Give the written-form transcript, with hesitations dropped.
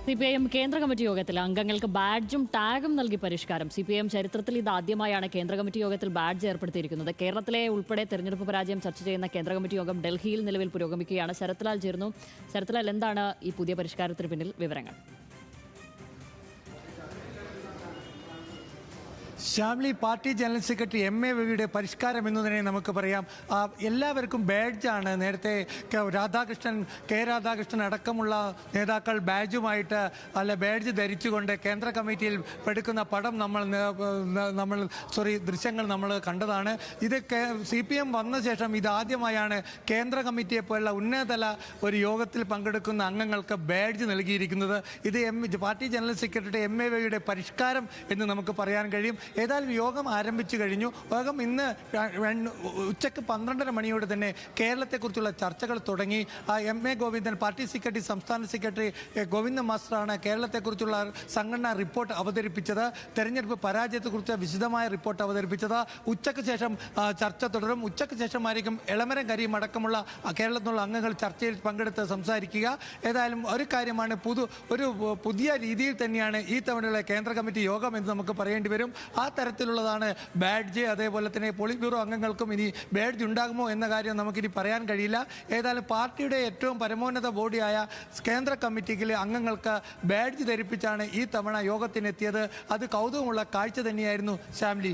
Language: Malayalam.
CPIM കേന്ദ്ര കമ്മിറ്റി യോഗത്തിൽ അംഗങ്ങൾക്ക് ബാഡ്ജും ടാഗും നൽകി പരിഷ്കാരം. CPIM ചരിത്രത്തിൽ ഇതാദ്യമായാണ് കേന്ദ്ര കമ്മിറ്റി യോഗത്തിൽ ബാഡ്ജ് ഏർപ്പെടുത്തിയിരിക്കുന്നത്. കേരളത്തിലെ ഉൾപ്പെടെ തെരഞ്ഞെടുപ്പ് പരാജയം ചർച്ച ചെയ്യുന്ന കേന്ദ്ര കമ്മിറ്റി യോഗം ഡൽഹിയിൽ നിലവിൽ പുരോഗമിക്കുകയാണ്. ശരത്ലാൽ ചേർന്നു. ശരത്ലാൽ, എന്താണ് ഈ പുതിയ പരിഷ്കാരത്തിന് പിന്നിൽ വിവരങ്ങൾ? Shyamli, party general secretary MA രവിയുടെ പരിഷ്കാരം എന്ന് തന്നെ നമുക്ക് പറയാം. എല്ലാവർക്കും ബാഡ്ജാണ്. നേരത്തെ കെ രാധാകൃഷ്ണൻ അടക്കമുള്ള നേതാക്കൾ ബാഡ്ജുമായിട്ട് ബാഡ്ജ് ധരിച്ചുകൊണ്ട് കേന്ദ്ര കമ്മിറ്റിയിൽ എടുക്കുന്ന പടം ദൃശ്യങ്ങൾ നമ്മൾ കണ്ടതാണ്. ഇത് CPM വന്ന ശേഷം ഇതാദ്യമായാണ് കേന്ദ്ര കമ്മിറ്റിയെ പോലുള്ള ഉന്നതതല ഒരു യോഗത്തിൽ പങ്കെടുക്കുന്ന അംഗങ്ങൾക്ക് ബാഡ്ജ് നൽകിയിരിക്കുന്നത്. ഇത് പാർട്ടി ജനറൽ സെക്രട്ടറി MA രവിയുടെ പരിഷ്കാരം എന്ന് നമുക്ക് പറയാൻ കഴിയും. ഏതായാലും യോഗം ആരംഭിച്ചു കഴിഞ്ഞു. യോഗം ഇന്ന് ഉച്ചയ്ക്ക് 12:30 മണിയോടെ തന്നെ കേരളത്തെക്കുറിച്ചുള്ള ചർച്ചകൾ തുടങ്ങി. MA ഗോവിന്ദൻ, പാർട്ടി സെക്രട്ടറി, സംസ്ഥാന സെക്രട്ടറി ഗോവിന്ദൻ മാസ്റ്ററാണ് കേരളത്തെക്കുറിച്ചുള്ള സംഘടനാ റിപ്പോർട്ട് അവതരിപ്പിച്ചത്. തെരഞ്ഞെടുപ്പ് പരാജയത്തെക്കുറിച്ച് വിശദമായ റിപ്പോർട്ട് അവതരിപ്പിച്ചത്. ഉച്ചയ്ക്ക് ശേഷം ചർച്ച തുടരും. ഉച്ചയ്ക്ക് ശേഷമായിരിക്കും എളമരം കരീം അടക്കമുള്ള കേരളത്തിലുള്ള അംഗങ്ങൾ ചർച്ചയിൽ പങ്കെടുത്ത് സംസാരിക്കുക. ഏതായാലും ഒരു കാര്യമാണ്, ഒരു പുതിയ രീതിയിൽ തന്നെയാണ് ഈ തവണയുള്ള കേന്ദ്ര കമ്മിറ്റി യോഗം എന്ന് നമുക്ക് പറയേണ്ടി വരും. ആ തരത്തിലുള്ളതാണ് ബാഡ്ജ്. അതേപോലെ തന്നെ പോളിറ്റ് ബ്യൂറോ അംഗങ്ങൾക്കും ഇനി ബാഡ്ജ് ഉണ്ടാകുമോ എന്ന കാര്യം നമുക്കിനി പറയാൻ കഴിയില്ല. ഏതായാലും പാർട്ടിയുടെ ഏറ്റവും പരമോന്നത ബോഡിയായ കേന്ദ്ര കമ്മിറ്റിയിലെ അംഗങ്ങൾക്ക് ബാഡ്ജ് ധരിപ്പിച്ചാണ് ഈ തവണ യോഗത്തിനെത്തിയത്. അത് കൗതുകമുള്ള കാഴ്ച തന്നെയായിരുന്നു ശ്യാംലി.